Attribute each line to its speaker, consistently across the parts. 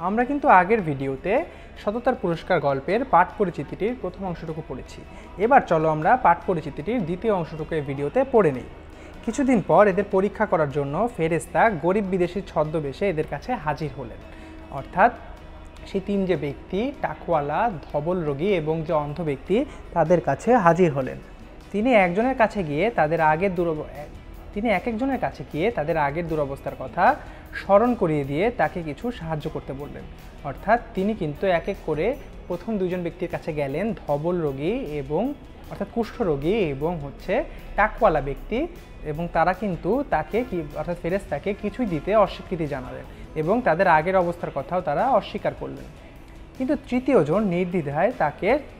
Speaker 1: আমরা কিন্তু আগের ভিডিওতে সততার পুরস্কার গল্পের পাঠ পরিচিতিটির প্রথম অংশটুকু পড়েছি। এবার চলো আমরা পাঠ পরিচিতিটির দ্বিতীয় অংশটুকু এই ভিডিওতে পড়ে নিই। কিছুদিন পর এদের পরীক্ষা করার জন্য ফেরেশতা গরিব বিদেশির ছদ্মবেশে এদের কাছে হাজির হলেন। অর্থাৎ সেই তিন যে ব্যক্তি টাকওয়ালা, ধবল রোগী এবং যে অন্ধ ব্যক্তি তাদের কাছে হাজির হলেন। তিনি এক একজনের কাছে গিয়ে তাদের আগের দুরবস্থার কথা স্মরণ করিয়ে দিয়ে তাকে কিছু সাহায্য করতে বললেন। অর্থাৎ তিনি কিন্তু এক এক করে প্রথম দুজন ব্যক্তির কাছে গেলেন, ধবল রোগী এবং অর্থাৎ কুষ্ঠরোগী এবং টাকওয়ালা ব্যক্তি, এবং তারা কিন্তু অর্থাৎ ফেরেশতাকে কিছুই দিতে অস্বীকৃতি জানালেন এবং তাদের আগের অবস্থার কথাও তারা অস্বীকার করলেন। কিন্তু তৃতীয় জন নির্দ্বিধায়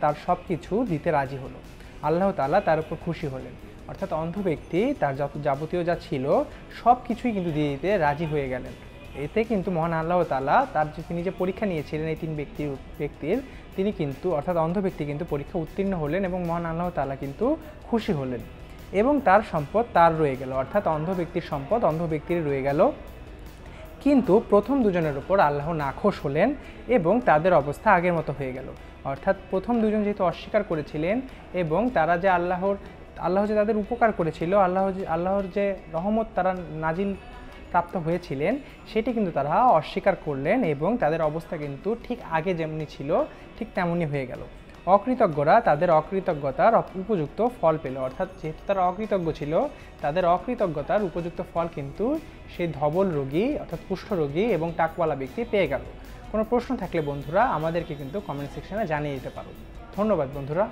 Speaker 1: তার সব কিছু দিতে রাজি হলো। আল্লাহ তাআলা তার উপর খুশি হলেন। অর্থাৎ অন্ধ ব্যক্তি তার যাবতীয় যা ছিল সব কিছুই কিন্তু দিয়ে দিতে রাজি হয়ে গেলেন। এতে কিন্তু মহান আল্লাহ তাআলা তিনি যে পরীক্ষা নিয়েছিলেন এই তিন ব্যক্তির তিনি কিন্তু অর্থাৎ অন্ধ ব্যক্তি কিন্তু পরীক্ষা উত্তীর্ণ হলেন এবং মহান আল্লাহ তাআলা কিন্তু খুশি হলেন এবং তার সম্পদ তার রয়ে গেল। অর্থাৎ অন্ধ ব্যক্তির সম্পদ অন্ধ ব্যক্তির রয়ে গেল। কিন্তু প্রথম দুজনের উপর আল্লাহ নাখোশ হলেন এবং তাদের অবস্থা আগের মতো হয়ে গেল। অর্থাৎ প্রথম দুজন যেহেতু অস্বীকার করেছিলেন এবং তারা যে আল্লাহ যে তাদের উপকার করেছিল, আল্লাহর যে রহমত তারা নাজিল প্রাপ্ত হয়েছিলেন সেটি কিন্তু তারা অস্বীকার করলেন এবং তাদের অবস্থা কিন্তু ঠিক আগে যেমনি ছিল ঠিক তেমনই হয়ে গেল। অকৃতজ্ঞরা তাদের অকৃতজ্ঞতার উপযুক্ত ফল পেল। অর্থাৎ যেহেতু তারা অকৃতজ্ঞ ছিল তাদের অকৃতজ্ঞতার উপযুক্ত ফল কিন্তু সেই ধবল রোগী অর্থাৎ কুষ্ঠরোগী এবং টাকওয়ালা ব্যক্তি পেয়ে গেল। কোনো প্রশ্ন থাকলে বন্ধুরা আমাদেরকে কিন্তু কমেন্ট সেকশনে জানিয়ে দিতে পারো। ধন্যবাদ বন্ধুরা।